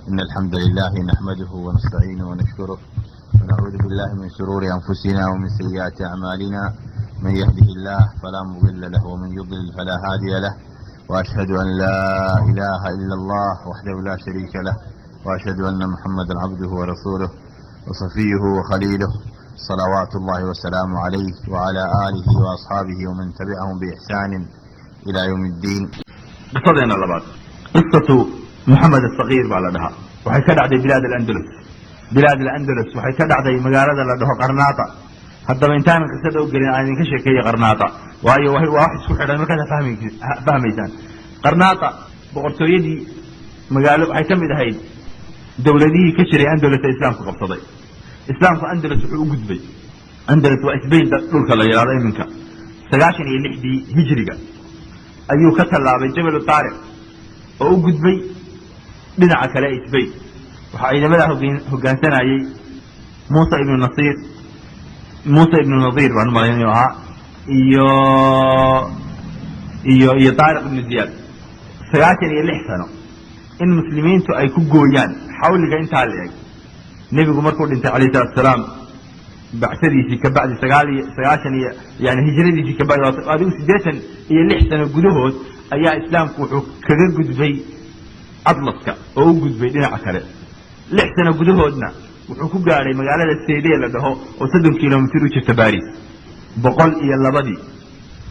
إن الحمد لله نحمده ونستعينه ونشكره ونعوذ بالله من شرور أنفسنا ومن سيئات أعمالنا. من يهده الله فلا مضل له ومن يضلل فلا هادي له، وأشهد أن لا إله إلا الله وحده لا شريك له، وأشهد أن محمدا عبده ورسوله وصفيه وخليله صلوات الله وسلامه عليه وعلى آله وأصحابه ومن تبعهم بإحسان إلى يوم الدين. قصدنا اللبات قصة محمد الصغير على دها وحي كدعدي بلاد الأندلس وحي كدعدي مقالة لدها قرناطة. حتى من تان قصده وقلنا أن كشكي قرناطة وهي واحد سوحر ما كان فهميتان قرناطة بقرطويدي مقالة وحي كمد هاي دولدي كشري أندلس إسلام كقبصدي إسلام كأندلس وقود بي أندلس وإسبين دولك الله يرى منك سقاشن يلحدي هجرية أيو كتل لابي جبل الطارق وقود بي بنع كلا إسبين وحايد ماذا هقانتنا أي موسى ابن النظير بأنه ما ينيوها إيو طارق بن زياد سقاشن يلحسنوا إن المسلمين تو أي كوجويان حاول لك أنت عليك نبي مركود أنت عليه السلام بعثدي في كبعد سقاشن يعني هجرتي في كبعد هذه سديتا هي اللحسن الجدود أي إسلام كجود في أطلسك أو جود في دين عكرة لحسن الجدودنا وحكوا على مجال السيدية لده وصدم كيلومتر وشتباري بقول يلا بدي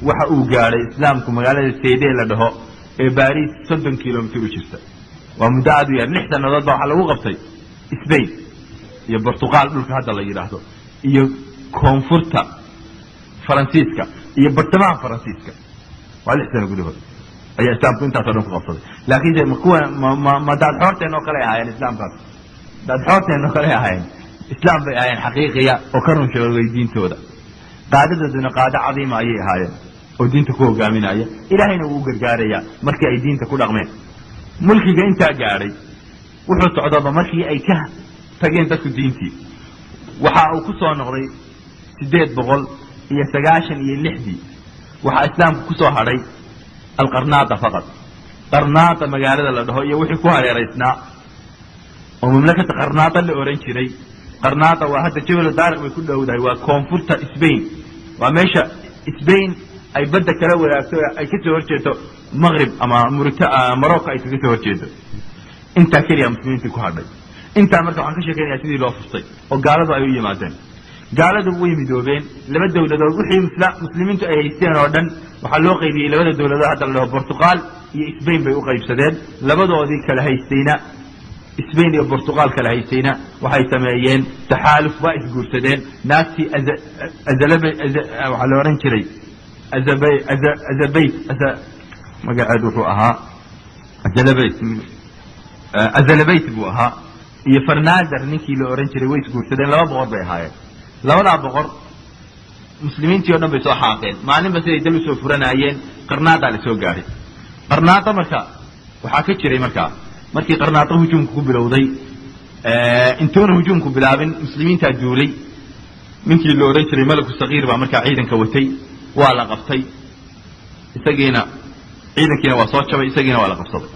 وحقوا على إسلام كمجال السيدية لده باريس صدم كيلومتر وشتة ومداد يعني لحسن نضع على وقفتي إسبين يا برتقال دول هذا اللي يراهدو يا كونفورتا فرانسيسكا يا برتمان فرانسيسكا ولحسن الجدود أي إسلام كنت أصلاً في قصدي لكن زي ما داد حورت إنه كلها يعني إسلام بس داد حورت إنه كلها يعني إسلام يعني حقيقية وكرم شغل الدين تودا قاعدة دون قاعدة عظيمة أي هاي ودين تكون قامين أي إلى هنا وقر جارية مركي أي دين تكون أغمين ملكي أنت جاري وحط عضبة مركي أي كه تجين تكون دينتي وحاو كسو نغري سديد بغل هي سقاشن هي اللحدي وحا إسلام كسو هري القرناطة فقط قرناطة مقالة لده هي وحي كوها يا رئيسنا ومملكة قرناطة اللي أورنشي ري قرناطة وحتى جبل الدارق بيكون له ده هو كونفورتا إسبين وماشا إسبين أي بدك كلاوي أي كسو ورشيتو مغرب أما مروكا أي كسو ورشيتو انت كير يا مسلمين تكو هذا انت مركب عن كشي كان يسيدي لو فستي وقالوا أيو يماتين قالوا وي مدوبين لما الدولة دول وحي مسلمين تو أي هيستين ودن وحلو قيبي لما الدولة دول حتى له برتقال هي إسبين بيو قيب سداد لما دو ذي كلا هيستينا إسبين يا برتقال كلا هيستينا وحي سمايين تحالف واقف جور سداد ناسي أزلبي وحلو رنشري أزبيت ما قاعدوا فوقها أزلبيت بوها هي فرناندر نيكي لو رنشري ويس جور سداد لما بغور بيهاي لولا بقر مسلمين تيونا بيسو حاقين معنى بس يدلو سو فرنايين قرناطة لسو قاري قرناطة مركا وحاكت شري مركي قرناطة هجومكو بلوضي انتون هجومكو بلابن مسلمين تاجولي منكي لو رنشري ملك الصغير بامركا عيدا كوتي والا قفتي اساقينا عيدا كينا وصوت شبا اساقينا والا قفتي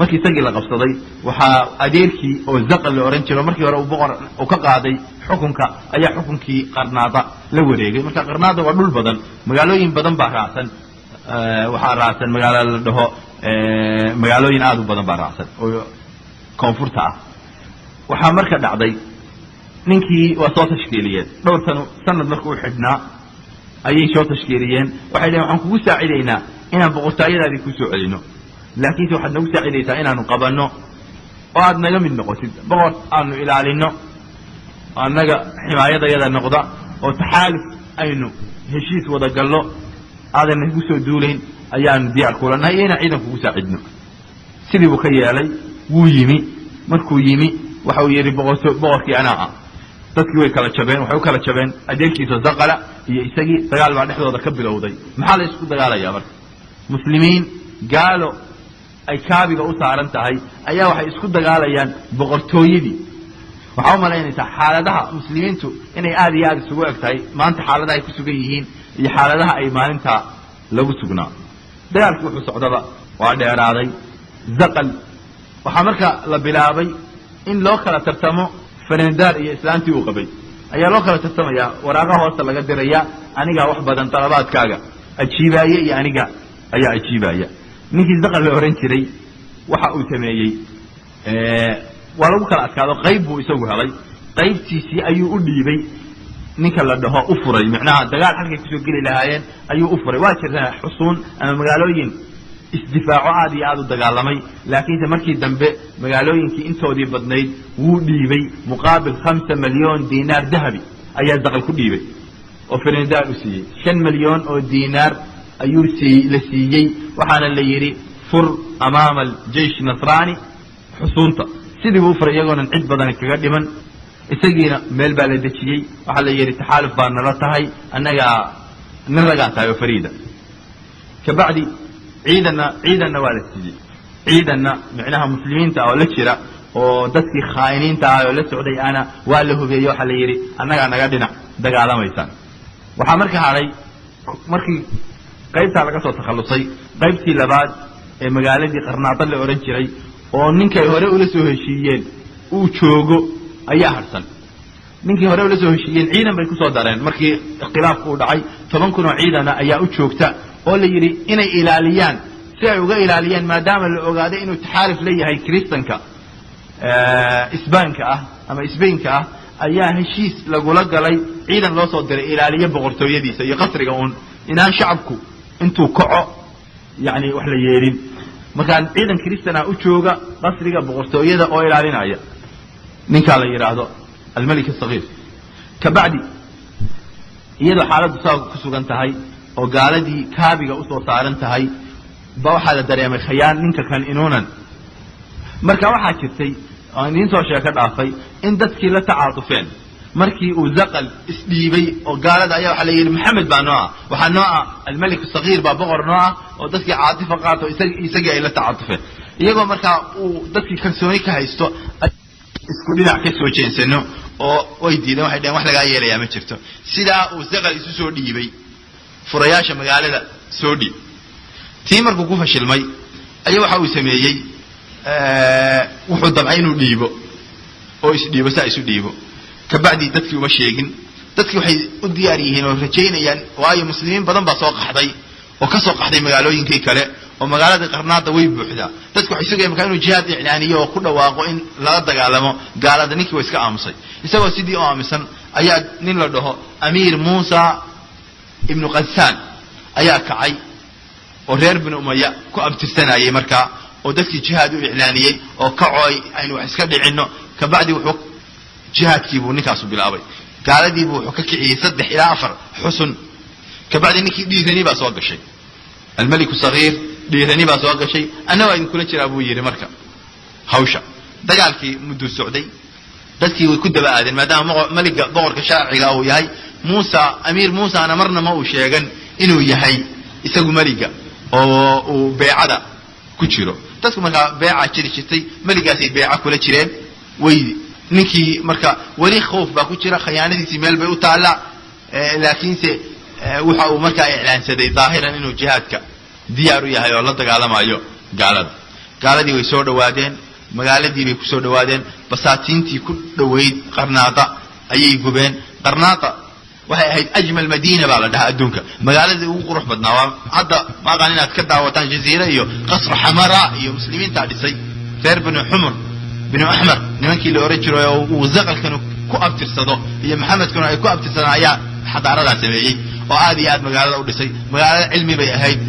markii isagii la qabsaday waxa adeerkii oo zaqal la oran jiray markii hore uu boqor oo ka qaaday xukunka ayaa xukunkii qarnaada la wareegay marka qarnaada waa dhul badan magaalooyin badan baa raacsan waxa raacsan magaalada la dhaho magaalooyin aad u badan baa raacsan oo koonfurta ah waxa marka dhacday ninkii waa soo tashkiiliyeen dhowr sanad markuu u xidhnaa ayay soo tashkiiliyeen waxay leeyihiin waxaan kugu saacideynaa inaan boqortooyadaadii ku soo celino laakiin waxaad nagu saacidaysaa inaanu qabanno oo aad naga mid noqotid boqor aanu ilaalino annaga ximaayadayada noqda oo taxaaluf aynu heshiis wada gallo aadan nagu soo duulayn ayaanu diyaar kula nahay inaan ciidan kugu saacidno sidii buu ka yeelay wuu yimi markuu yimi waxa uu yidhi boqorkii anaa ah dadkii way kala jabeen waxay u kala jabeen adeerkiisa zaqala iyo isagii dagaal baa dhexdooda ka bilowday maxaa la isku dagaalayaa marka muslimiin gaalo ay kaabiga u saaran tahay ayaa waxay isku dagaalayaan boqortooyadii waxa malaynaysaa xaaladaha muslimiintu inay aad iyo aad isugu egtahay maanta xaaladaha ay ku sugan yihiin iyo xaaladaha ay maalinta lagu sugnaa dagaalku wuxuu socdaba waa dheeraaday zaqal waxaa marka la bilaabay in loo kala tartamo farendaar iyo islaantii uu qabay ayaa loo kala tartamayaa waraaqa hoosta laga diraya anigaa wax badan dalabaadkaaga ajiibaaya iyo aniga ayaa ajiibaya ninkii zaqal la oran jiray waxa uu sameeyey waa lagu kala adkaado qayb buu isagu helay qaybtiisii ayuu u dhiibay ninka la dhaho u furay macnaha dagaal halkay kusoo geli lahaayeen ayuu u furay waa jirtaa xusuun ama magaalooyin isdifaaco aad iyo aad u dagaalamay laakiinse markii dambe magaalooyinkii intoodii badnayd wuu dhiibay muqaabil 5 milyan diinaar dahabi ayaa zaqal ku dhiibay oo farendaar u siiyey 5 milyan oo diinaar ayuu la siiyey waxaana la yidhi fur amaama aljeysh nasraani xusuunta sidii buu u furay iyagoonan cid badan kaga dhiman isagiina meel baa la dejiyey waxaa la yidhi taxaaluf baa nala tahay annagaa nin ragaa tahay oo fariida kabacdi ciidanna waa la siiyey ciidanna micnaha muslimiinta oo la jira oo dadkii khaa'iniinta ah oo la socday ana waa la hubeeyey waxaa la yidhi annagaa naga dhinac dagaalamaysaan waxaa marka hadhay markii qaybtaa laga soo takhallusay qaybtii labaad ee magaaladii qarnaado la oran jiray oo ninkay hore ula soo heshiiyeen uu joogo ayaa harsan ninkii hore ula soo heshiiyeen ciidan bay kusoo dareen markii ikhtilaafku uu dhacay 10 kun oo ciidana ayaa u joogta oo la yidhi inay ilaaliyaan si ay uga ilaaliyaan maadaama la ogaaday inuu taxaalif leeyahay kristanka isbaanka ah ama isbaynka ah ayaa heshiis lagula galay ciidan loo soo diray ilaaliye boqortooyadiisa iyo qasriga uun inaan shacabku intuu kaco yani wax la yeelin markaan ciidan kristana u jooga qasriga boqortooyada oo ilaalinaya ninka la yiraahdo الملك الصغير kabacdi iyadoo xaaladdu saa ku sugan tahay oo gaaladii kaabiga u soo saaran tahay ba waxaa la dareemay khayaan ninka kan inuunan marka waxaa jirtay aan idiin soo sheeko dhaafay in dadkii la tacaatufeen markii uu zaqal isdhiibay oo gaalada ayaa waxaa la yidhi maxamed baa noo ah waxaa noo ah almalik sagiir baa boqor noo ah oo dadkii caatifa qaato isagii ay la tacaatufeen iyagoo markaa uu dadkii kalsooni ka haysto isku dhinac ka soo jeensano oo way diideen waxay dhaheen wax laga yeelayaa ma jirto sidaa uu zaqal isu soo dhiibay furayaasha magaalada soo dhiib tii markuu ku fashilmay ayaa waxa uu sameeyey wuxuu dabcay inuu dhiibo oo isdhiibo saa isu dhiibo kabacdi dadkii uma sheegin dadkii waxay u diyaar yihiin oo rajaynayaan waayo muslimiin badan baa soo qaxday oo ka soo qaxday magaalooyinkii kale oo magaalada qarnaada way buuxdaa dadku waxay sugayeen markaa inuu jihaad iclaaniyo oo ku dhawaaqo in lala dagaalamo gaalada ninkii waa iska aamusay isagoo sidii u aamusan ayaa nin la dhaho amiir muusa ibnu qasaan ayaa kacay oo reer binu umaya ku abtirsanayay markaa oo dadkii jihaad u iclaaniyey oo kacooy aynu wax iska dhicinno kabacdi wuxuu jihaadkiibuu ninkaasu bilaabay gaaladiibuu wuxuu ka kiciyey 3 ilaa 4 xusun kabacdi ninkii dhiirani baa soo gashay almalik sagiir dhiirani baa soo gashay ana waa idin kula jiraa buu yidhi marka hawsha dagaalkii muddo socday dadkii way ku daba aadeen maadaama maliga boqorka sharciga uu yahay muusa amiir muusa ana marna ma uu sheegan inuu yahay isagu maliga oo uu beecada ku jiro dadku marka beeca jirtay maligaasay beeca kula jireen way ninkii marka wali khoof baa ku jira khiyaanadiisii meel bay u taala laakiinse waxa uu markaa iclaansaday daahiran inuu jihaadka diyaar u yahay oo la dagaalamayo gaaladii way soo dhawaadeen magaaladii bay ku soo dhawaadeen basaatiintii ku dhaweyd qarnaada ayay gubeen qarnaada waxay ahayd ajmal madiina baa la dhahaa adduunka magaaladii ugu qurux badnaa waa hadda ma aqaan inaad ka daawataan jaziira iyo qasr xamara iyo muslimiinta dhisay reer binu xumur binu ahmar nimankii la oran jiray oo uu zaqalkan ku abtirsado iyo maxamedkuna ay ku abtirsadaan ayaa xadaaradaa sameeyey oo aad iyo aad magaalada u dhisay magaalada cilmi bay ahayd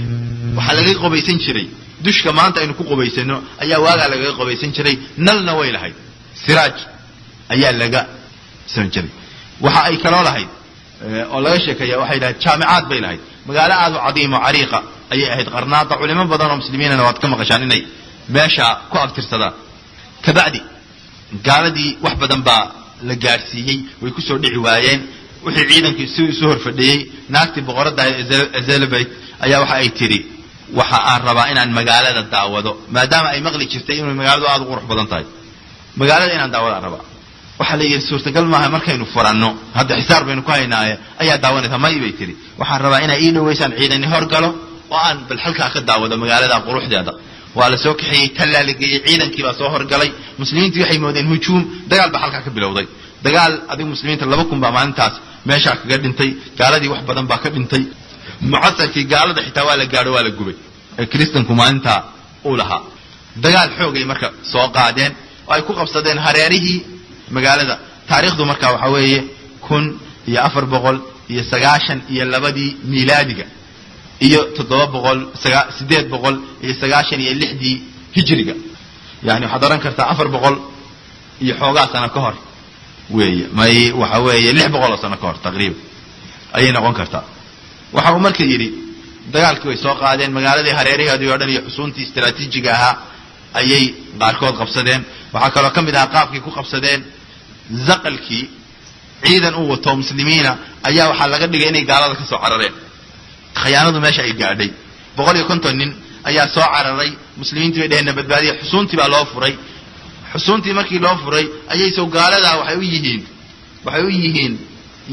waxaa laga qobaysan jiray dushka maanta aynu ku qobaysano ayaa waagaa laga qobaysan jiray nalna way lahayd siraaj ayaa laga san jiray waxa ay kaloo lahayd oo laga sheekaya waxay lahayd jaamicaad bay lahayd magaalo aad u cadiim oo cariiqa ayay ahayd qarnaada culimo badan oo muslimiinana waad ka maqashaan inay meesha ku abtirsadaan kabacdi gaaladii wax badan baa la gaarsiiyey way ku soo dhici waayeen wixii ciidankii si soo horfadhiyay naagtii boqorada Elizabeth ayaa waxa ay tiri waxa aan rabaa inaan magaalada daawado maadaama ay maqli jirtay inuu magaaladu aad u qurux badan tahay magaalada inaan daawado rabaa waxa la yiri suurtagal maaha markaynu furanno hadda xisaar baynu ku haynaaye ayaa daawanaysa ma ibay tiri waxaan rabaa inaan ii dhaweysaan ciidani horgalo oo aan bal halka ka daawado magaalada quruxdeeda ولا سوكحي تلا لقي عيدا كي بصهر قلي مسلمين تيحي مودين هجوم دجال بحلقة كبلوضي دجال أدي مسلمين تلبكم بمع أنتاس ماشي قاعد انتي قال دي واحد بدن باكر انتي معصر في قال ده حتى ولا قالوا ولا جوبي كريستنكم أنت أولها دجال حوجي مركب سواء قاعدين أي كوكب صدين هريره مقالة ده تاريخ دو مركب حويه كن يا أفر بقول يا سجاشن يا لبدي ميلادي iyo 700 iyo 96 hijriga yani waxa daran kartaa 400 iyo xoogaa sano ka hor weeye may waxa weeye 600 sano ka hor taqriiban ayay noqon kartaa waxa uu markii yiri dagaalkii way soo qaadeen magaaladii hareeraheedii oo dhan iyo xusuuntii istiraatiijiga ahaa ayay qaarkood qabsadeen waxa kale oo kamid ah qaabkii ku qabsadeen zaqalkii ciidan uu wato muslimiina ayaa waxa laga dhigay inay gaalada ka soo carareen khiyaanadu meesha ay gaadhay 150 nin ayaa soo cararay muslimiintii bay dhaheen badbaadiye xusuuntii baa loo furay xusuuntii markii loo furay ayay soo gaalada waxay u yihiin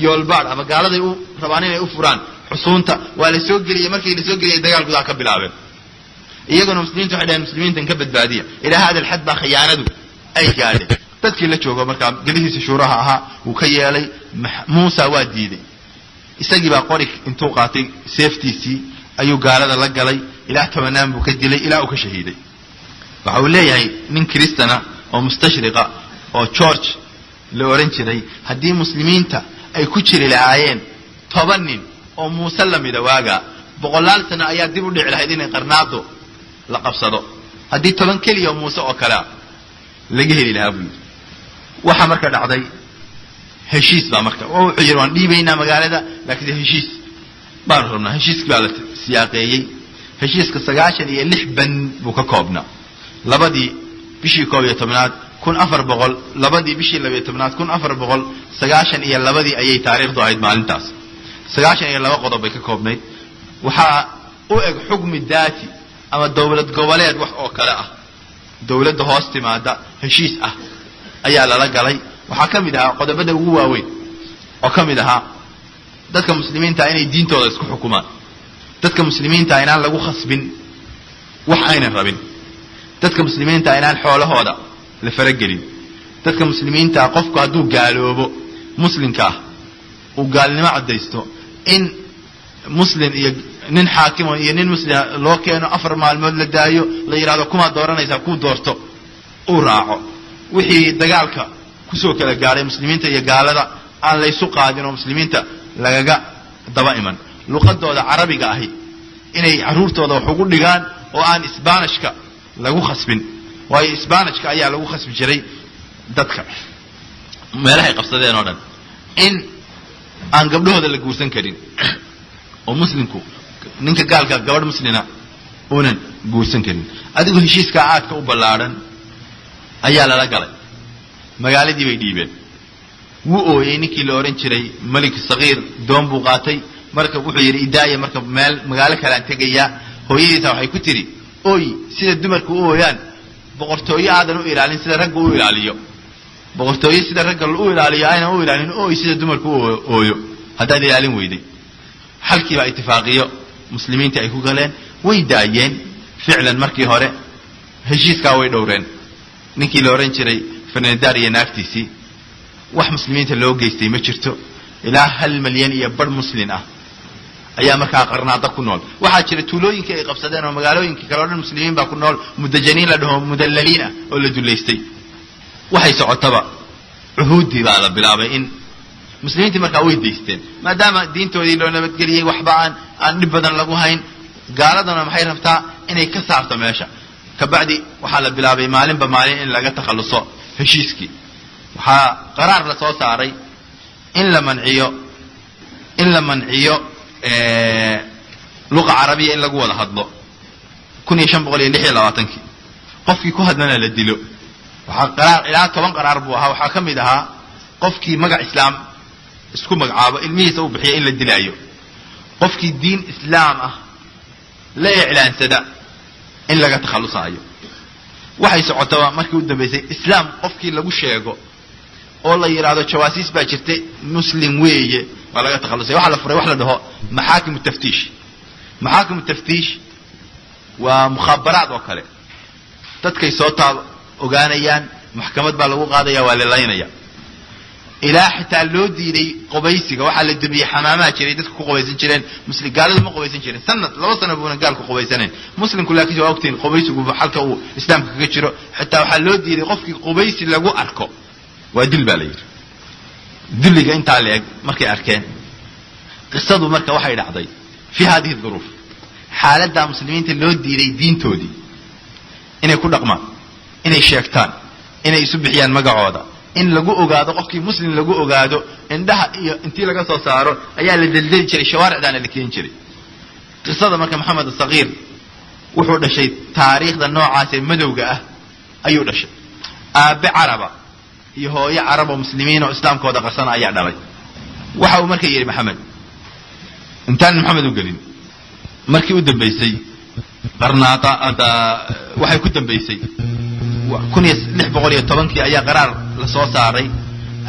yoolbaad ama gaalada u rabaan inay u furaan xusuunta waa la soo geliyay markii la soo geliyay dagaal gudaha ka bilaabeen iyaguna muslimiintu waxay dhaheen muslimiintan ka badbaadiya ila hada alhad ba khiyaanadu ay gaadhay dadkii la joogo markaa galihiisa shuuraha ahaa uu ka yeelay Muusa waa diiday isagii baa qori intuu qaatay safety ayuu gaalada la galay ilaa tabanaan buu ka dilay ilaa uu ka shahiiday waxa uu leeyahay nin kristana oo mustashriqa oo George la oran jiray hadii muslimiinta ay ku jiri lahaayeen 10 nin oo Muusa la midawaaga boqolaal sano ayaa dib u dhici lahayd inay qarnaado la qabsado hadii 10 kaliya Muusa oo kala laga heli lahaa buu waxa marka dhacday heshiis baa marka oo wuxuu yiri waan dhiibaynaa magaalada laakiin heshiis baan rabnaa heshiiska baa la siyaaqeeyay heshiiska 96 ban buu ka koobnaa labadii bishii 11aad 1400 labadii bishii 12aad 1492 ayay taariikhdu ahayd maalintaas 92 qodob bay ka koobnayd waxa uu eg xukmi daati ama dawlad goboleed wax oo kale ah dawladda hoos timaada heshiis ah ayaa la galay waxa kamid ah qodobada ugu waaweyn oo kamid ah dadka muslimiinta inay diintooda isku xukumaan dadka muslimiinta inaan lagu khasbin wax aynan rabin dadka muslimiinta inaan xoolahooda la faragelin dadka muslimiinta qofku haduu gaaloobo muslimka uu gaalnimo cadaysto in muslim iyo nin xaakim iyo nin muslim loo keeno 4 maalmood la daayo la yiraahdo kuma dooranaysa ku doorto uu raaco wixii dagaalka kusoo kala gaaray muslimiinta iyo gaalada aan la isu qaadin oo muslimiinta lagaga daba iman luqadooda carabiga ahi inay caruurtooda wax ugu dhigaan oo aan isbaanishka lagu khasbin waayo isbaanishka ayaa lagu khasbi jiray dadka meelaha ay qabsadeen oo dhan in aan gabdhahooda la guursan karin oo muslimku ninka gaalka gabadh muslina oonan guursan karin adigu heshiiska aadka u ballaaran ayaa la galay magaaladii bay dhiibeen wuu ooyay ninkii la oran jiray malik sagiir doon buu qaatay marka wuxuu yiri idaaya marka meel magaalo kale aan tagaya hooyadiisa waxay ku tiri ooy sida dumarku u ooyaan boqortooyo aadan u ilaalin sida ragga u ilaaliyo boqortooyo sida ragga u ilaaliyo ayna u ilaalin ooy sida dumarku u ooyo haddii ilaalin weyday halkii baa ittifaaqiyo muslimiinta ay ku galeen way daayeen ficlan markii hore heshiiska way dhowreen ninkii la oran jiray Fernandar iyo naaftiisi wax muslimiinta loo geystay ma jirto ilaa 1 milyan iyo bar muslim ah ayaa markaa qarnaada ku nool waxa jira tuulooyinka ay qabsadeen oo magaalooyinka kale oo dhan muslimiin baa ku nool mudajaniin la dhaho mudallaliina oo la duleystay waxay socotaba uhuudi baa la bilaabay in muslimiinta markaa way deysteen maadaama diintoodii loo nabadgeliyay waxba aan dhib badan lagu hayn gaaladana maxay rabtaa inay ka saarto meesha ka bacdi waxa la bilaabay maalinba maalin in laga takhaluso heshiiskii waxa qaraar la soo saaray in la manciyo luqa carabiya in lagu wada hadlo 1526 qofkii ku hadlana la dilo waxa qaraar ilaa 10 qaraar buu ahaa waxa kamid ahaa qofkii magac islaam isku magacaabo ilmihiisa uu bixiyo in la dilaayo qofkii diin islaam ah la iclaansada in laga takhalusayo waxay socotaba markii u dambeysay islaam qofkii lagu sheego oo la yiraahdo jawaasiis baa jirtay muslim weeye wala laga takhalusay waxa la furay wax la dhaho maxaakim taftiish wa mukhaabaraad oo kale dadkay soo taab ogaanayaan maxkamad baa lagu qaadaya waa la laynaya ilaa xitaa loo diiday qubaysiga waxaa la dubiyay xamaamaha jiray dadku ku qubaysan jireen gaaladu ma qubaysan jirin sanad 2 sano buuna gaalku qubaysaneen muslimku laakiin waa ogtiin qubaysigu halka uu islaamka kaga jiro xitaa waxaa loo diiday qofkii qubaysi lagu arko waa dil baa la yiri diliga inta leeg markay arkeen qisadu marka waxay dhacday fi hadhihi dhuruuf xaaladda muslimiinta loo diiday diintoodii inay ku dhaqmaan inay sheegtaan inay isu bixiyaan magacooda in lagu ogaado qofkii muslim lagu ogaado indhaha iyo intii laga soo saaro ayaa la daldali jiray shawaaricdaana la keen jiray qisada marka maxamed as-sagiir wuxuu dhashay taariikhda noocaas ee madowga ah ayuu dhashay aabe caraba iyo hooyo carab oo muslimiin oo islaamkooda qarsan ayaa dhalay waxa uu markay yiri maxamed intaan maxamed u galin markii u dambeysay qarnaata waxay ku dambeysay 1610 ayaa qaraar la soo saaray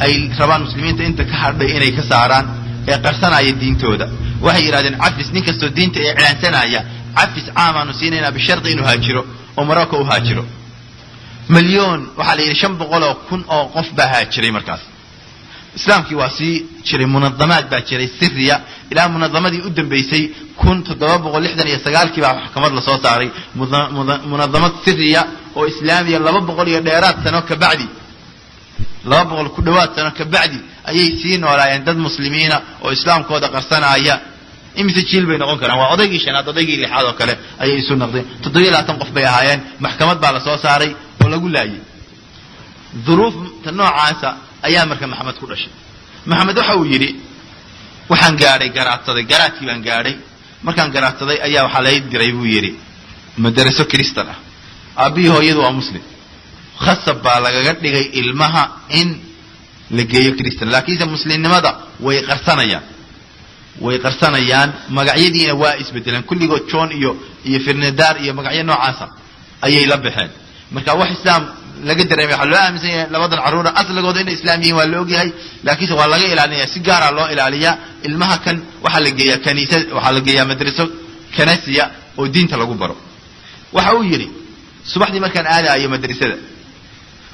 ay rabaan muslimiinta inta ka hadhay inay ka saaraan ee qarsanaya diintooda waxay yiraahdeen afis nin kasto diinta ee cilaansanaya afis caamaanu siinayna bi sharti inuu haajiro oo Morocco u haajiro milyan waxa la yiri 500,000 oo qof baa haajiray markaas islaamkii waa si jiray munadamaad baa jiray sirriya ilaa munadamadii u dambeysay 1769 baa maxkamad la soo saaray munadamad sirriya oo islaamiya 200 iyo dheeraad sano ka bacdi 200 ku dhawaad sano ka bacdi ayay sii noolaayeen dad muslimiina oo islaamkooda qarsanaya imise jiil bay noqon karaan waa odaygii shanaad odaygii lixaad oo kale ayay isu noqdeen 7 qof bay ahaayeen maxkamad baa la soo saaray oo lagu laayay dhuruuf tan noocaasa ayaa marka maxamed ku dhashay maxamed waxa uu yiri waxaan gaaray garaadkii baan gaaray markaan garaadsaday ayaa waxa la diray buu yiri madaraso kristan ah abi hooyadu waa muslim khasab baa lagaga dhigay ilmaha in la geeyo kristan laakiin muslimnimada way qarsanayaan magacyadiina waa isbedelaan kulligood John iyo Fernandar iyo magacyo noocaas ayay la baxeen marka wax islaam laga dareemay waxa loo aaminsan yahay labadan caruur asligooda in islaamiyiin waa la ogyahay laakiin waa laga ilaaliyaa si gaar ah loo ilaaliyaa ilmaha kan waxa la geeyaa kaniisad waxa la geeyaa madraso kanasiya oo diinta lagu baro waxa uu yiri subaxdii markaan aadayo madrasada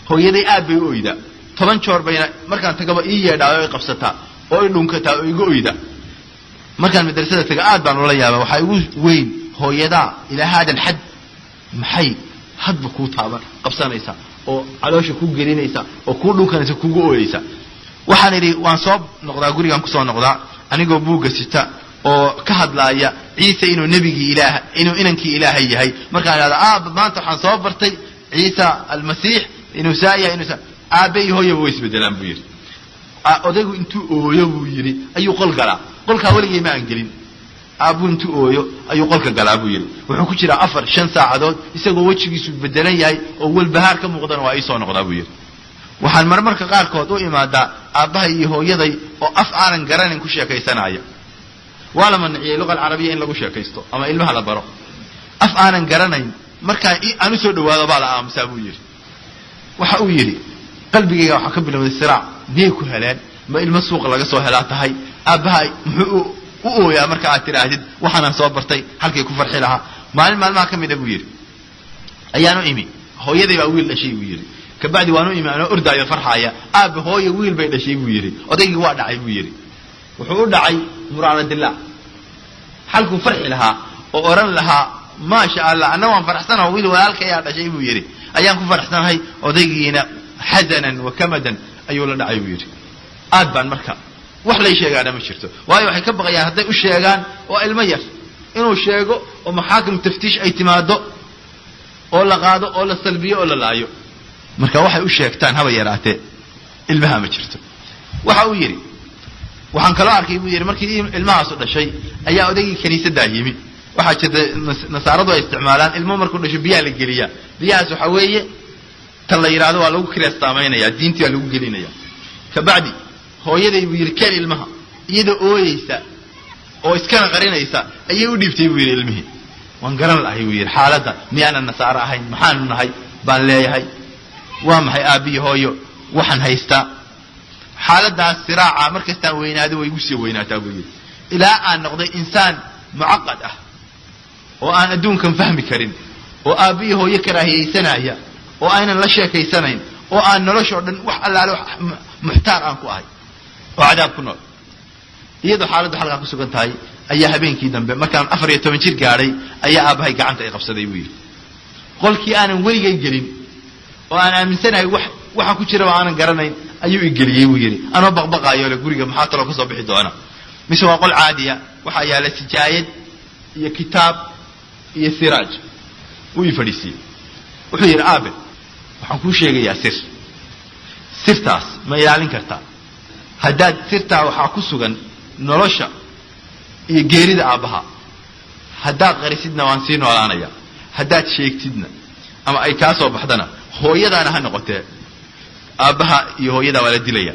hooyaday aad bay u oyda 10 joor bayna markaan tagaba ii yeedhaayo ay qabsataa oo ay dhunkataa oo igu oyda markaan madrasada taga aad baan ula yaabaa waxa igu weyn hooyada ilaa hada xad maxay hadba ku taaban qabsanaysa oo caloosha ku gelinaysa oo ku dhunkanaysa kugu ooyaysa waxaan iri waan soo noqdaa gurigan ku soo noqdaa anigoo buuga sita oo ka hadlaaya ciise inuu nabigi ilaahay inuu inankii ilaahay yahay markaan aad maanta waxaan soo bartay ciise almasiix inuu saaya inuu aabay hooyo way isbedelaan buu yiri odaygu intuu ooyo buu yiri ayuu qol galaa qolka waligii ma aan gelin aabu intuu ooyo ayuu qolka galaa buu yiri wuxuu ku jiraa 4-5 saacadood isagoo wajigiisu bedelan yahay oo walbahaar ka muuqdan waa ay soo noqdaa buu yiri waxaan marmarka qaarkood u imaadaa aabahay iyo hooyaday oo af aanan garanin ku sheekaysanaya wala man luqad carabiga in lagu sheekaysto ama ilmaha la baro af aanan garanayn marka aanu soo dhawaado baa la aamusaa buu yiri waxa uu yiri qalbigayga waxa ka bilowday siraac biyay ku heleen ma ilmo suuq laga soo helaa tahay aabahay muxuu u ooyaa marka aad tiraahid waxaan soo bartay halkay ku farxi lahaa maalmaha kamid ah buu yiri ayaanu imi hooyaday baa wiil dhashay buu yiri ka bacdi waanu imi ana ordaayo farxaya aab hooyo wiil bay dhashay buu yiri odaygii waa dhacay buu yiri wuxuu u dhacay muraadillah halku farxi lahaa oo oran lahaa ma sha Allah ana waan faraxsanahay wiil walaalka ayaa dhashay buu yiri ayaan ku faraxsanahay odaygiina حزنا وكمدا ayuu la dhacay buu yiri aad baan marka wax la sheegaana ma jirto waayo waxay ka baqayaan haday u sheegaan oo ilmo yar inuu sheego oo maxaakim taftiish ay timaado oo la qaado oo la salbiyo oo la laayo marka waxay u sheegtaan haba yaraatee ilmaha ma jirto waxa uu yiri waxaan kala arkay buu yiri markii ilmahaas u dhashay ayaa odaygii kaniisada yimi waxa jirta nasaaradu ay isticmaalaan ilmo markuu dhasho biyaa la geliya biyaas waxa weeye tan la yiraahdo waa lagu kireystaamaynaya diintii waa lagu gelinaya ka bacdi hooyaday buu yiri keen ilmaha iyada ooyeysa oo iska qarinaysa ayay u dhibtay buu yiri ilmihi waan garan lahay buu yiri xaaladda miyana nasaara ahayn maxaan nahay baan leeyahay waa maxay aabi hooyo waxaan haystaa xaaladaas siraaca markastaan weynaado way igu sii weynaataa buu yiri ilaa aan noqday insaan muaqad ah oo aan adduunkan fahmi karin oo aabihi hooyo karaahiyeysanaya oo aynan la sheekaysanayn oo aan noloshoo dhan wax allaale muxtaar aan ku ahay oo cadaab ku nool iyadoo xaaladdu halkaa ku sugan tahay ayaa habeenkii dambe markaan 14 jir gaadhay ayaa aabbahay gacanta ay qabsaday buu yidhi qolkii aanan weligay gelin oo aan aaminsanahay waxa ku jira oo aanan garanayn ayuu igeliyey buu yidhi anoo baqbaqaayo le guriga maxaa taloo ka soo bixi doona mise waa qol caadiya waxaa yaala sijaayad iyo kitaab iyo siraaj wuu ii fadhiisiyey wuxuu yidhi aabe waxaan kuu sheegayaa sirtaas ma ilaalin kartaa haddaad sirtaa waxaa ku sugan nolosha iyo geerida aabbaha haddaad qarisidna waan sii noolaanaya haddaad sheegtidna ama ay kaa soo baxdana hooyadaana ha noqotee aabbaha iyo hooyadaa waa la dilaya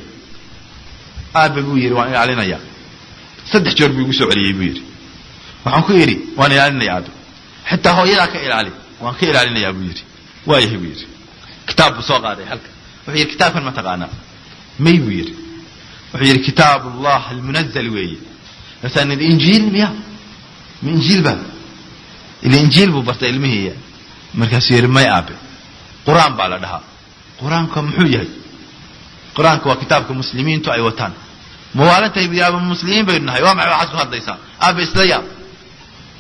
aabe buu yidhi waan ilaalinayaa 3 jeer buu igu soo celiyey buu yidhi waxaan ku yidhi waan ilaalinaya aabe xitaa hooyadaa ka ilaali waan ka ilaalinayaa buu yidhi waayahay buu yidhi kitaab buu soo qaaday halka wuxuu yidhi kitaabkan ma taqaanaa may buu yidhi wuxuu yidhi kitaab allah almunazal weeye مثلا الانجيل مياه من انجيل بقى الانجيل بو برتا علميه markaas yiri may aabe quraan baa la dhahaa quraanka muxuu yahay quraanka waa kitaabka muslimiintu ay wataan mawaalanta ibyaaba muslimiin bay nahay waa maxay waxaad ku hadlaysaa aabe islaya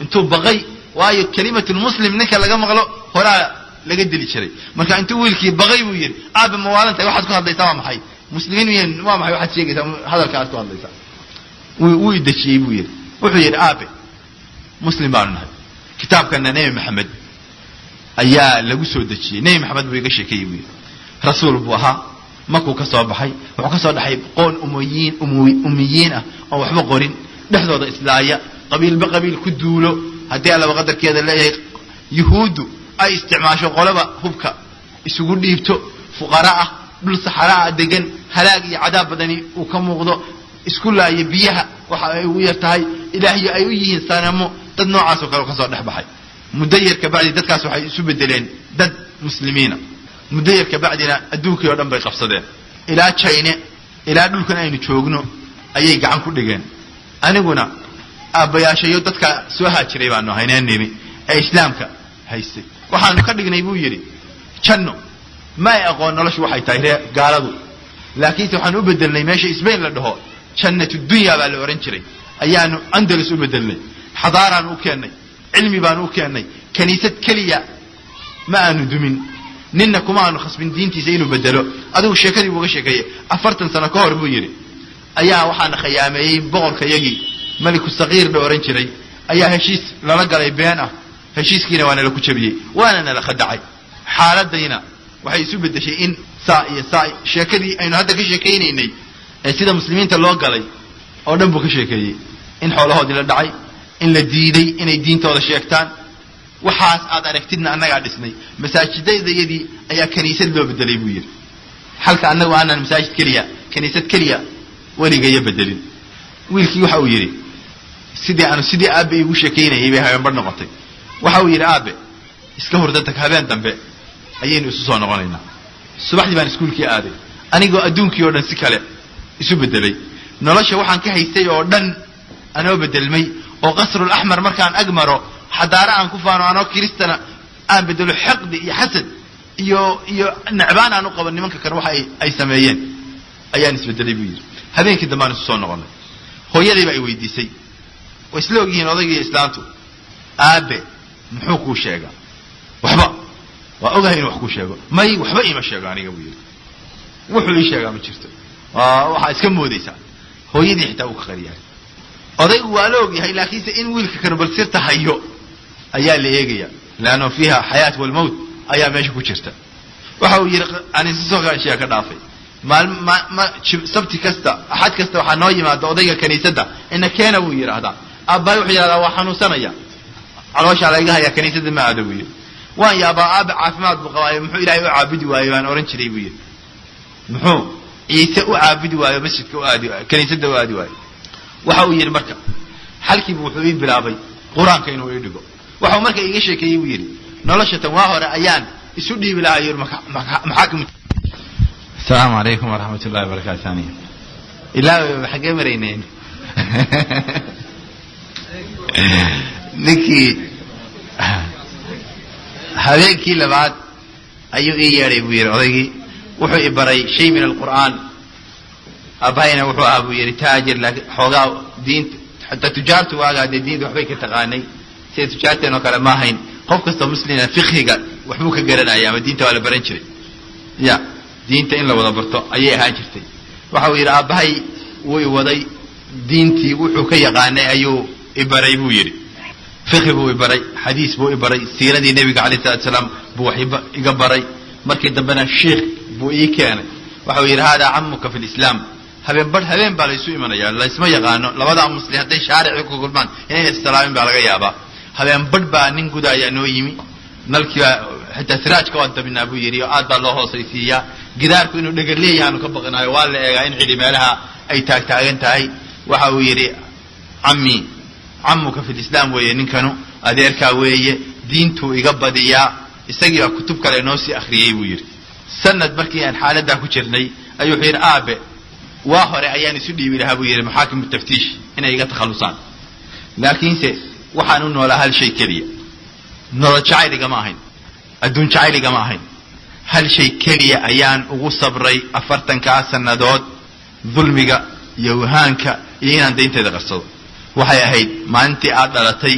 intuu baqay waayo kalimatul muslim ninka laga maqlo horaa laga dili jiray marka intuu wiilkii baqay buu yiri aabe mawaalanta waxaad ku hadlaysaa waa maxay muslimiin waa maxay waxaad sheegaysaa hadalkaas ku hadlaysaa wuu idajiyey buu yidhi wuxuu yidhi aabe muslim baanu nahay kitaabkana nebi maxamed ayaa lagu soo dejiyey nebi maxamed buu iga sheekeeyey buu yidhi rasuul buu ahaa markuu ka soo baxay wuxuu ka soo dhaxay qoon umiyiin ah oo waxba qorin dhexdooda islaaya qabiilba qabiil ku duulo haddii allaba qadarkeeda leeyahay yuhuuddu ay isticmaasho qolaba hubka isugu dhiibto fuqara ah dhul saxaraa degan halaag iyo cadaab badani uu ka muuqdo isku laaya biyaha waxa ay ugu yartahay ilaahiyo ay u yihiin sanamo dad noocaas oo kale ka soo dhaxbaxay mudayirka bacdi dadkaas waxay isu bedeleen dad muslimiina mudayirka bacdina adduunkii oo dhan bay qabsadeen ilaa China ilaa dhulkan aynu joogno ayay gacan ku dhigeen aniguna aabayaashayo dadka soo haajiray baan hayneenimi ee islaamka haystay waxaanu ka dhignay buu yiri janno ma ay aqoon noloshu waxay tahay gaaladu laakiin waxaan u bedelnay meesha Isbayn la dhaho jannatu dunya baa la oran jiray ayaanu andalus u bedelnay xadaaraan u keenay cilmi baan u keenay kaniisad kaliya ma aanu dumin ninna kuma aanu khasbin diintiisa inuu bedelo adigu sheekadii uga sheekay 40 sano ka hor buu yiri ayaa waxaan khiyaameeyay boqorkayagii maliku saqiir la oran jiray ayaa heshiis lala galay been ah heshiiskiina waana la ku jabiyay waana la khadacay xaaladayna waxay isu bedeshay in saa sheekadii aynu hadda ka sheekaynaynay ee sida muslimiinta loo galay oo dhan buu ka sheekeeyay in xoolahoodii la dhacay in la diiday inay diintooda sheegtaan waxaas aad aragtidna annaga dhisnay masaajidayadii ayaa kaniisad loo bedelay buu yiri halka annagu aanan masaajid kaliya kaniisad kaliya waliga bedelin wiilkii waxa uu yiri sidii aabe igu sheekeynayay bay habeen bar noqotay waxa uu yiri aabe iska hordanta habeen dambe ayaynu isu soo noqonaynaa subaxdii baan iskuulkii aaday anigoo adduunkii oo dhan si kale isu bedelay nolosha waxaan ka haystay oo dhan anoo bedelmay oo qasrul ahmar markaan agmaro xadaara aan ku faano anoo kristana aan bedelo xaqdi iyo xasad iyo nacbaan aan u qaban nimanka kale waxa ay sameeyeen ayaan isbedelay buu yiri habeenkii dambe aan isu soo noqonay hooyadayba ay weydiisay oo isla ogyihiin odayga islaantu aabe muxuu ku sheegaa waxba waa ogahay inuu wax ku sheego may waxba ima sheego aniga buu yiri wuxuu ii sheegaa ma jirto waxa iska moodaysaa hooyadii xitaa uu ka qariyay odaygu waa la ogyahay laakiinse in wiilka kan bal sirta hayo ayaa la eegaya laano fiha hayat wal maut ayaa meesha ku jirta waxa uu yiri aan soo gaashiya ka dhaafay ma sabti kasta ahad kasta waxa noo yimaado odayga kaniisada ina keena uu yiraahdaa aabay wuxuu yiraahdaa waa xanuunsanaya caloosha laga haya kaniisada ma aado buu yiri waan yaaba aab caafimaad buu qabaa muxuu ilaahay u caabudi waayo baan oran jiray buu yiri muxuu ciise u caabudi waayo masjidka u aadi kaniisada u aadi waayo waxa uu yiri marka halkii wuxuu ii bilaabay quraanka inuu ii dhigo waxa marka iga sheekeeyay uu yiri nolosha tan waa hore ayaan isu dhiibi lahaa yiri maxaakim السلام عليكم ورحمة الله وبركاته إلا حاجة مرينين نكي هذيك كلا بعد أيو إيه يري بير أضيقي وحو إبري شيء من القرآن أباينا وحو أبو يري تاجر لك حوغا دين حتى تجارته واقع دين وحبيك تغاني سيد تجارته إنه كلا ما هين قف كستا مسلمين فقهي وحبوك قرن أيام دين توالا برنشري يا دين تين لو ضبطه أيه هاجرتي وحو يري أباي ويوضي دينتي وحو كي يغاني أيو إبري بو يري فقه بو إبري حديث بو إبري سيرة دي نبي عليه الصلاة والسلام بو إبري مركي دبنا الشيخ بو إيه كان وحو يري هذا عمك في الإسلام هبين باليسو إيمانا يا الله اسمه يغانو لوضع مسلم حتى شارع يكو قلمان إنه السلام بالغا يابا هبين بدبا ننقو دا يانو يمي نلكي حتى سراج كوانتا من أبو يري وآد الله صيفية قداركو إنو دقر ليه يانو كبقنا يوالي إيغا إن علم لها أي تاكتاين تاي وحو يري عمي عمك في الإسلام ويا نكانو أديركا ويا دينتو يقبضيا استجيب كتب كلا نوسي أخريه وير سند مركي أن حالة ده كشرني أيو حير آبه واخر أيام سدي ويرها وير محاكم التفتيش هنا يقطع خلصان لكن سه وحنون ولا هالشيء كريه نور شعير جماهين الدون شعير جماهين هالشيء كريه أيام وصبري أفرتن كأس الندود ظلمك يوهانك يين دين تدرسوا waxay ahayd maalintii aad dhalatay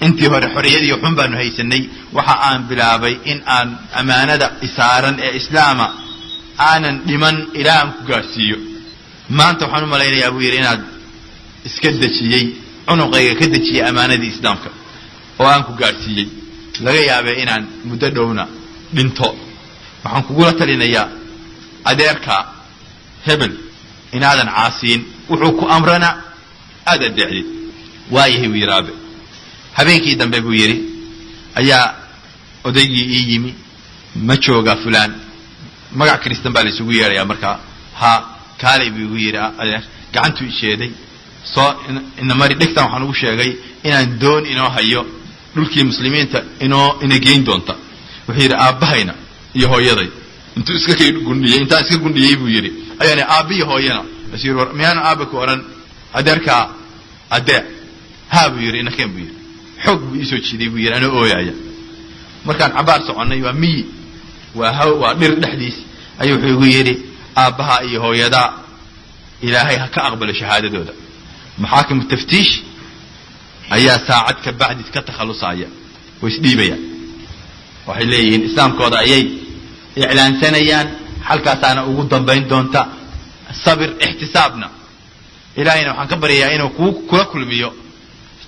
intii hore xorriyadii xun baan haysanay waxa aan bilaabay in aan amaanada isaaran ee islaama aanan dhiman ilaahan ku gaarsiiyo maanta waxaan u maleynayaa buu yiri inaad iska dajiyay cunuqayga ka dajiyay amaanadii islaamka oo aan ku gaarsiiyay laga yaabay inaan muddo dhowna dhinto waxaan kugula talinayaa adeerka hebel inaadan caasiin wuxuu ku amrana هذا الدعي وايه ويرابه هبينكي دنبه بو يري ايا odaygi ii yimi ma jooga fulaan magac kristan baa la isugu yeeray marka ha kaalay buu yiri gacantu isheeday soo in mari dhigtan waxaan ugu sheegay inaan doon inoo hayo dhulkii muslimiinta ina geyn doonta wuxuu yiri aabahayna iyo hooyaday intuu iska gundiyay buu yiri ayana aabiyo hooyana asiir war miyaan aabaka oran adeerka adee haa buu yiri inakeen buu yiri xoog buu isoo jiiday buu yiri ana ooyaya markaan cabaar soconay waa mi waa dhir dhexdiis ayuu wuxuu igu yiri aabaha iyo hooyada ilaahay ha ka aqbalo shahaadadooda maxaakim taftiish ayaa saacad ka bacdi ka takhalusaya way isdhiibayaan waxay leeyihiin islaamkooda ayay iclaansanayaan halkaasaana ugu dambayn doonta sabir ihtisaabna إلهينا وحن كبر يا إنه كل ميو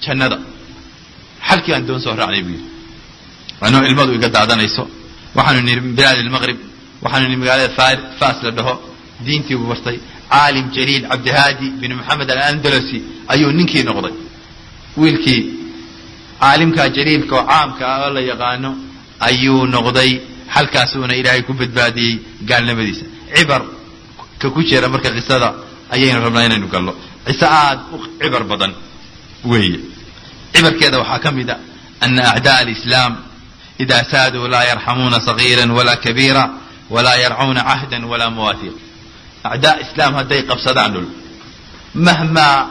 جندا حلقي عن دون سهر عليه بيه أنه الماضي يقد عدنا يسوع وحن من بلاد المغرب وحن من بلاد فاس له دينتي وبرتي عالم جليل عبد الهادي بن محمد الأندلسي أيو ننكي نقضي ويلكي عالم كجليل كعام كالله يغانو أيو نقضي حلقة سونا إلهي كبد بادي قال نبديس عبر ككوشير أمريكا قصة أيين ربنا نقول له عساد عبر بدن وهي عبر كذا وحكم إذا أن أعداء الإسلام إذا سادوا لا يرحمون صغيرا ولا كبيرا ولا يرعون عهدا ولا مواثيق أعداء الإسلام هدي قبصد عنه مهما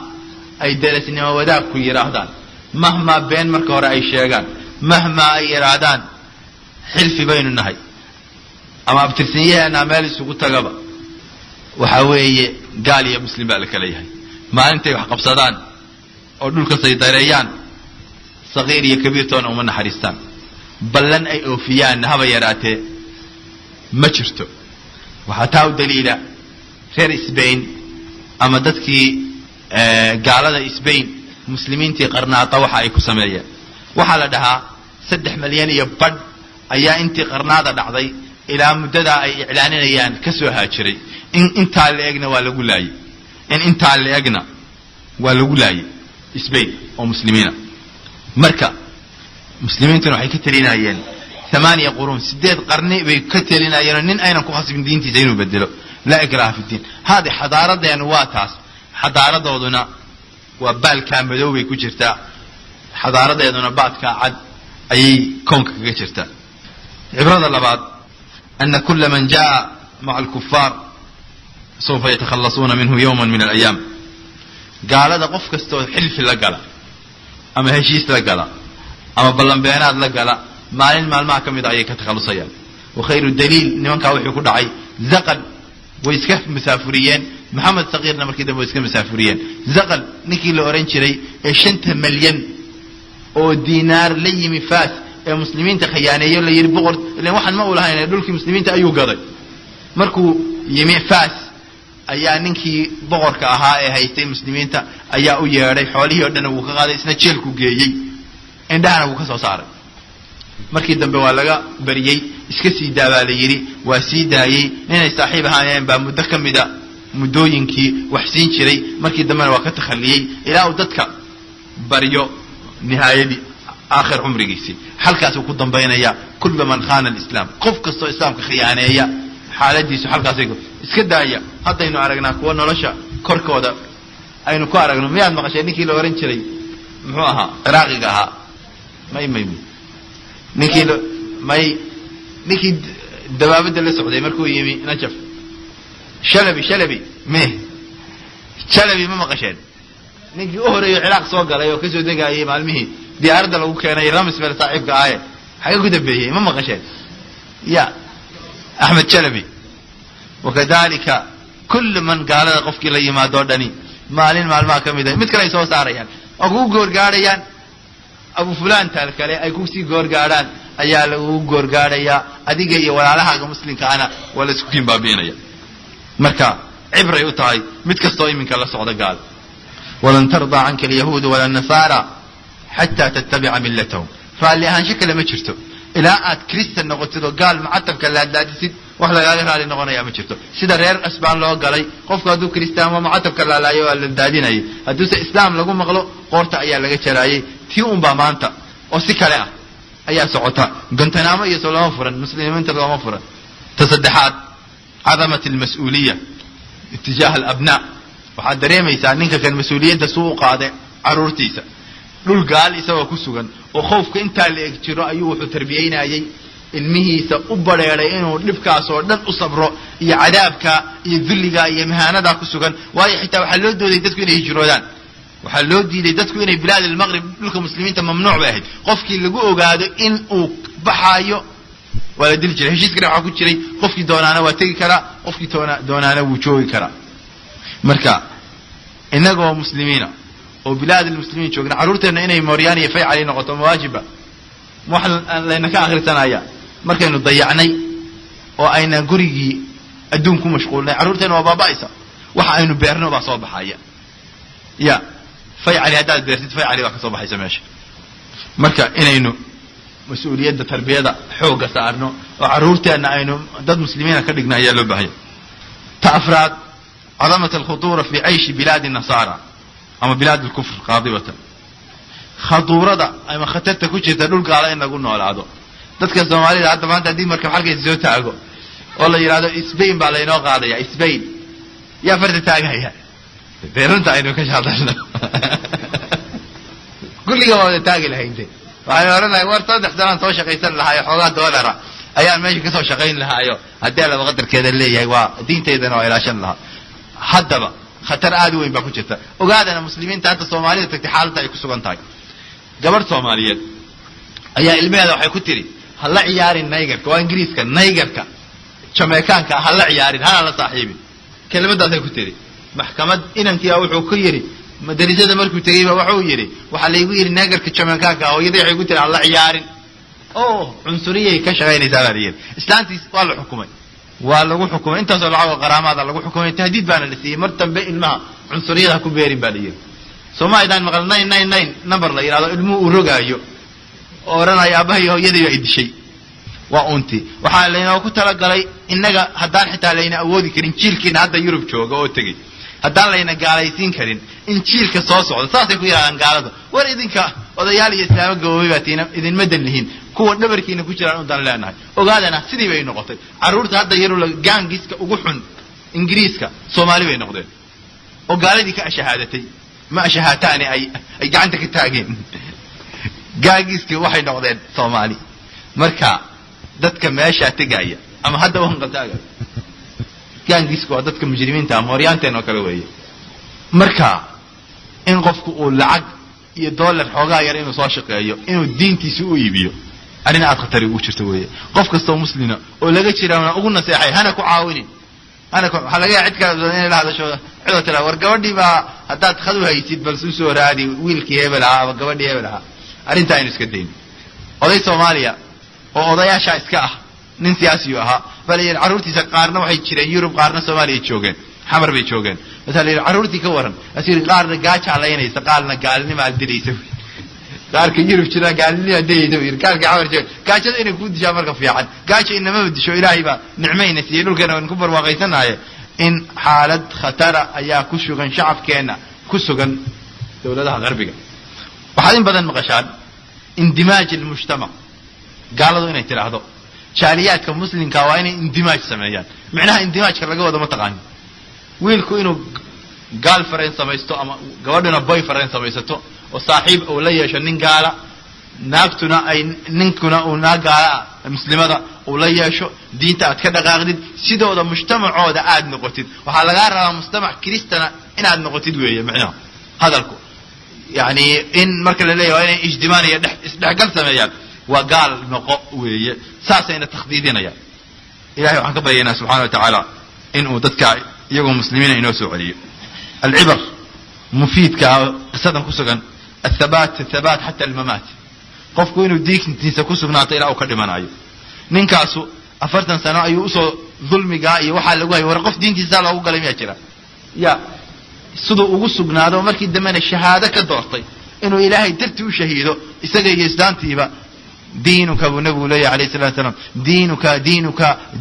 أي درسنا وداك يرادان مهما بين مركور أي شيغان مهما أي إرادان حلف بين النهي أما بترسنيه أنا مالي سقوط تقبل وحوي قال يا مسلم بالك عليها ما أنت قبصدان أقول لك سيطريان صغير يا كبير تون ومن حريستان بلن أي أوفيان هذا يراته ما شرته وحتاو دليلا غير إسبين أما دتكي قال هذا إسبين مسلمين تقرنا طوحة أي كسمية وحالدها 6 مليون يبد أيا أنت قرنا هذا دعضي إلى مدة أي إعلانين أيان كسوها شري إن أنت اللي أجنا ولا قلاي إن أنت اللي أجنا ولا قلاي إسبين أو مسلمين مركا مسلمين تنو حيكتلين أيان 8 قرون 6 قرن بيكتلين أيان نين أين كوخص من دين تزينوا بدلوا لا إكراه في الدين هذه حضارة ديانواتاس حضارة ضدنا وبال كاملوا بيكوشرتا حضارة ديانونا بعد كعد أي كونك كوشرتا عبارة الله بعد أن كل من جاء مع الكفار سوف يتخلصون منه يوما من الأيام قال هذا قف حلف لقلا أما هشيس لقلا أما بلن بيانات لقلا maalin maalmaha ka mid ayay ka takhalusayaan wakhayru daliil nimankaa wuxuu ku dhacay zaqal way iska masaafuriyeen maxamed saqiirna markii dambe way iska masaafuriyeen zaqal ninkii la oran jiray ee 5 milyan oo diinaar la yimi faas ee muslimiinta khiyaaneeyo la yiri boqor ilaa waxan ma u lahayn dhulkii muslimiinta ayuu gaday markuu yimi faas ayaa ninkii boqorka ahaa ee haystay muslimiinta ayaa u yeeray xoolihii oo dhan uu ka qaaday isna jeelku geeyay indhahana uu ka soo saaray markii dambe waa laga bariyay iska sii daabaa la yiri waa sii daayay inay saaxiib ahaayeen baa muddo kamida muddooyinkii wax siin jiray markii dambena waa ka takhaliyay ilaa uu dadka bariyo nihaayadii aakhir umrigiisii halkaas uu ku dambeynaya kullu man khana al-islam qof kasto islaamka khiyaaneeya xaaladiisu halkaas iska daaya haddaynu aragnaa kuwa nolosha korkooda aynu ku aragno miyaad maqashay ninkii la oran jiray muxuu ahaa iraaqiga ahaa ninkii dabaabada la socday markuu yimi najaf shalabi ma maqasheen ninkii u horeeyay ciraaq soo galay oo ka soo degayay maalmihii diyaaradda lagu keenay ramis meel saaxiibka ah xaga ku dambeeyay ma maqasheen ya ahmed shalabi wakadalika kullu man qaala qofkii la yimaado dhani maalin maalmaha kamid ah mid kale ay soo saarayaan oo ku goorgaarayaan abu fulaan taal kale ay ku sii goorgaaraan ayaa lagu goorgaaraya adiga iyo walaalahaaga muslimka ana wala isku kimbaabiinaya marka cibray u tahay mid kasto iminka la socda gaal walan tarda anka al-yahud wala an-nasara hatta tattabi'a millatahum faali ahaan shakala ma jirto ilaa aad kristan noqotido gaal macatabka la daadisid wax laga raali noqonaya ma jirto sida reer asbaan loo galay qofka haduu kristaan waa macatabka la laayo la daadinay haduu islaam lagu maqlo qoorta ayaa laga jaraayay tii un baa maanta oo si kale ah ayaa socota gantanaamo iyo salaamo furan muslimiinta lama furan tasaddexaad عظمة المسؤولية اتجاه الأبناء waxaad dareemaysaa ninka kan mas'uuliyadda suu qaaday arurtiisa dhul gaal isagoo ku sugan oo khoofka inta la eg jiro ayuu wuxuu tarbiyeynayay ilmihiisa u bareeray inuu dhibkaas oo dhan u sabro iyo cadaabka iyo dulliga iyo mahaanada ku sugan waayo xitaa waxa loo dooday dadku inay hijroodaan waxa loo diiday dadku inay bilaad al-maghrib dhulka muslimiinta mamnuuc bay ahayd qofkii lagu ogaado in uu baxaayo wala dil jiray heshiiska waxa ku jiray qofkii doonaana waa tagi kara qofkii doonaana wuu joogi kara marka inagoo muslimiina oo bilaad al-muslimiin joogna caruurteena inay mooriyaan iyo faycali noqoto waajiba wax leena ka akhrisanaya markaynu dayacnay oo ayna gurigii adduun ku mashquulnay caruurteena waa baabaaysa waxa aynu beerno baa soo baxaya ya faycali hadaad beertid faycali waa ka soo baxaysa meesha marka inaynu مسؤولية تربية حوجة سارنو وعروتنا أنه ضد مسلمين كدقنا يا لبهي تأفراد عظمة الخطورة في عيش بلاد النصارى أما بلاد الكفر قاضبة خطورة دا أما خطرت كوتشي تدل على إن قلنا على عدو ضدك الزمالي لحد ما أنت دي مركب حلقة الزوت تاعو والله يرادو إسبين بالينو قاضي يا إسبين يا فرد تاعها يا بيرنت عينو كش هذا كل يوم تاجي لهينتي waxay oranay war saddex daran soo shaqaysan lahaay xogaa doolara ayaan meesha ka soo shaqayn lahaayo hadii la qadarkeeda leeyahay waa diinteedana oo ilaashan laha haddaba khatar aad u weyn baa ku jirta ogaadana muslimiinta hadda Soomaalida tagtay xaaladda ay ku sugan tahay gabar Soomaaliyeed ayaa ilmaheeda waxay ku tiri hal ciyaarin naygarka waa ingiriiska naygarka Jamaicanka hal ciyaarin hal la saaxiibin kelimadaas ay ku tiri maxkamad inankiya wuxuu ku yiri madrasada markuu tagay wuxuu yiri waxa la igu yiri naagarka Jamaicanka oo yidii ay ku tiri alla ciyaarin oo cunsuriyay ka shaqeynaysaa bariir islaantiis waa la xukumay waa lagu xukumay intaas oo lacag qaraamada lagu xukumay tahdiid baana la siiyay martanba ilmaha cunsuriyada ku beerin baa leeyahay Soomaalidan maqal 999 number la yiraahdo ilmu uu rogaayo oranaya abahay hooyadii ay dishay waa unti waxa leeyna ku tala galay inaga haddaan xitaa leeyna awoodi karin jiilkiina hadda Yurub jooga oo tagay haddaan layna gaalaysiin karin in jiilka soo socdo saasay ku yiraahdaan gaalada war idinka odayaal iyo islaam gaboobay baatina idin madan lihiin kuwa dhabarkiina ku jiraan udan leenahay ogaadana sidii bay noqotay caruurta hadda yaro gaangiska ugu xun ingiriiska Soomaali bay noqdeen oo gaaladii ka shahaadatay ma shahaataani ay gacanta ka taageen gaangiska waxay noqdeen Soomaali marka dadka meesha tagaya ama hadda waan qataaga gaangiska waa dadka mujrimiinta mooriyaanteen oo kale weeye marka in qofku uu lacag iyo dollar xoogaa yar inuu soo shaqeeyo inuu diintiisa u iibiyo arrin aad khatar ugu jirto weeye qof kasta oo muslina oo laga jiraana ugu naseexay hana ku caawinin waxa laga yahay cid kale inay la hadasho cido tala war gabadhii baa haddaad khadu haysid bal soo raadi wiilkii hebel ahaa ama gabadhii hebel ahaa arrinta aynu iska dayn oday Soomaaliya oo odayaasha iska ah nin siyaasi ahaa bal yar caruurtiisa qaarna waxay jireen Yurub qaarna Soomaaliya joogeen xamar bay joogeen mesela caruurtii ka waran asiir qaarna gaaja leeynaysa qaarna gaalnimo dilaysa qaarka Yurub jira gaalnimo dilaysa qaarka xamar jooga gaajada inay ku dishaa marka fiican gaaja inama disho Ilaahay ba nicmayna siiyay dhulkana aan ku barwaaqaysanahay in xaalad khatara ayaa ku sugan shacabkeena ku sugan dawladaha qarbiga waxaa in badan maqashaan indimaaj al-mujtama gaaladu inay tiraahdo shaariyaadka muslimka waa inay indimaaj sameeyaan macnaha indimaajka laga wado ma taqaan wiilku inuu gaal fareen samaysto ama gabadhuna boy fareen samaysato oo saaxiib oo la yeesho nin gaala naagtuna ay ninkuna uu naagaala muslimada oo la yeesho diinta aad ka dhaqaaqdid sidooda mujtamacooda aad noqotid waxa laga rabaa mujtamac kristana inaad noqotid weeye macnaha hadalku yani in marka la leeyahay inay ijtimaaniya isdhaxgal sameeyaan waa gaal noqo weeye saasayna takhdiidinaya ilaahay waxaan ka baryaynaa subxaanahu wa ta'ala inuu dadka iyagoo muslimiina inoo soo celiyo العبر مفيد كقصة كسجن الثبات حتى الممات قفكوا إنه ديك نتنسى كسجنا طيلا أو كلمنا أيو ننكاسو أفرتن سنة أيو أصو ظلم جاي وحال لقاه ورقف دين تزال أو كلام يأتينا يا صدق وجسجنا هذا ومركي دمن الشهادة كدرطي إنه إلهي ترتو شهيده استجى يزدان تيبا دينك ونبي عليه الصلاة والسلام دينك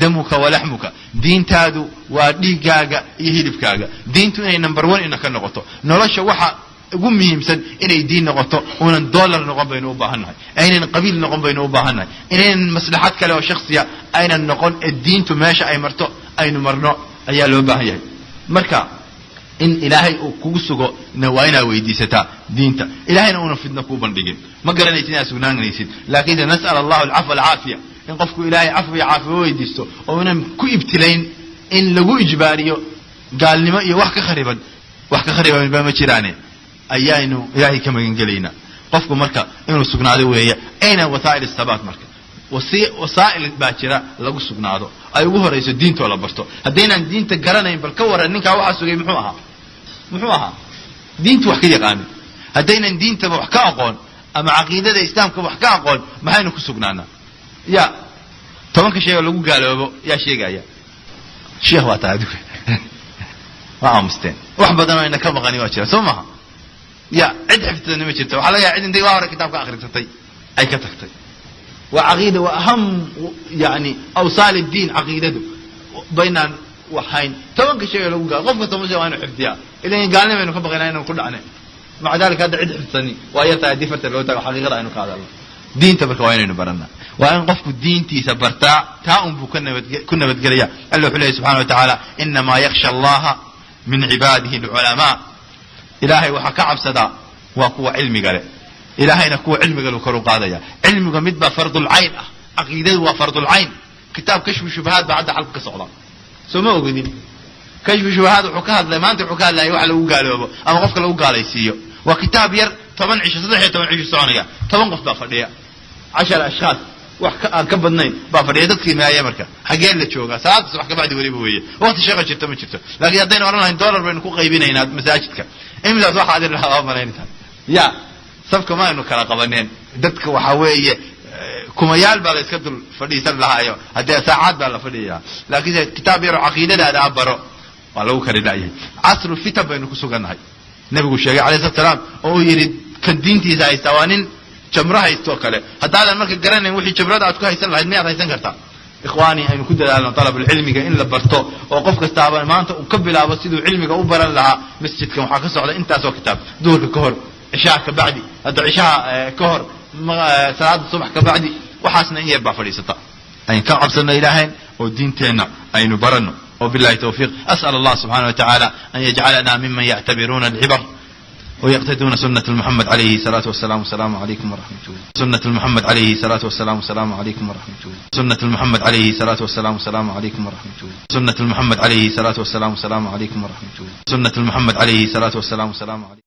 دمك ولحمك دين تادو وديجاجا يهلفكاجا دين توني نمبر 1 إنك نقطة نلاش وحى قومي مثلا إن دين نقطة وإن دولار نقوم بينه وباهنا أين قبيل نقوم بينه وباهنا إن مصلحات كلا شخصية أين نقول الدين تماشى أي مرتو أين مرنا أي لو باهي مركا إن إلهي كوسجو نواينا ويديستا دينتا إلهينا ونفدنا كوبان بيجين ما قرنا يتني أسونان نيسيد لكن نسأل الله العفو والعافية إن قفكوا إلهي عفو ويديستو ومن كو ابتلين إن لو إجباريو قال لي ما يوحك خريبا من بما تشيراني أيانو إلهي كما ينقلينا قفكوا مركا إنه سجنا هذا وهي أين وسائل الثبات مركا وسائل الباكرة لو سجنا هذا أيوه رئيس الدين ولا برتو هدينا الدين تجرنا بالكور إنك أوحى سجى محوها دين توحكي يقاني هدينا الدين تبوحكا أقول أما عقيدة الإسلام كبوحكا أقول ما هي نكسجنا يا طبعا كشيء لو قالوا يا شيء جاية شيء هو تعدو ما مستين وحبنا إنك ما غني واشرا سمها يا عد حفظ نمشي وحلا يا عد عندي وارا كتابك آخر تطي أي كتكتي وعقيدة وأهم يعني أوصال الدين عقيدته بين وحين طبعا كشيء لو قال قف تمشي وأنا حفظها إلى قال لي إنه كبغينا إنه كل عنه مع ذلك هذا عد حفظني وأيتها دفرت لو تقول حقيقة إنه قال الله دين تبرك وين إنه برنا وأن قف الدين تسبرتا تاؤم كنا بتقريا الله عليه سبحانه وتعالى إنما يخشى الله من عباده العلماء إلهي وحكى عبسدا وقوة علمي قال إلهي نكو علمي قالوا كرو قاضية علمي مدبا فرض العين عقيدة وفرض العين كتاب كشف الشبهات بعد حلقة صعدة سموه قديم كشف الشبهات وحكاها لما أنت حكاها لا يوحى لو قالوا أما قفك لو قال يسيو وكتاب ير 18 ثانية 8 قف بافردية 10 أشخاص وحكا كبدنين بافردية تدخل ما يمركا حقين لتشوغا ساعات صبح كبعد ولي بويه وقت شغل شرطة ما شرطة لكن يدين ورانا $1 بينكو قيبين هنا مساجدك إملا صح هذه الحوام ملايين يا صفك ما إنه كلا قبنين دتك وحوية كميال بالا يسكتوا فردية لها أيوة هذه ساعات بالا فردية لكن كتاب يرى عقيدة هذا عبره ولو كان لا عصر الفتن بينكو سوغان هاي نبي الشيخ عليه الصلاة والسلام أو يريد كدينتي زي سوانين جمرها يستوكله حتى هذا المركز قرني وحي جمرة أتوقع يسال الله المئة يسال كرتا إخواني أن كده على طلب العلم إن لبرتو وقفك استعبان ما أنت وقبل أبصيدو علمك أوبرا لها مسجدك وحاكسه على أنت أسوى كتاب دور كهر عشاء كبعدي هذا عشاء كهر صلاة الصبح كبعدي وحاسنا إيه بفريسة أين كان عبسنا إلهين والدين تينا أين برنو وبالله توفيق أسأل الله سبحانه وتعالى أن يجعلنا ممن يعتبرون العبر ويقتدون سنة محمد عليه الصلاة والسلام والسلام عليكم ورحمة الله سنة محمد عليه الصلاة والسلام والسلام عليكم ورحمة الله سنة محمد عليه الصلاة والسلام والسلام عليكم ورحمة الله سنة محمد عليه الصلاة والسلام والسلام عليكم ورحمة الله سنة محمد عليه الصلاة والسلام والسلام عليكم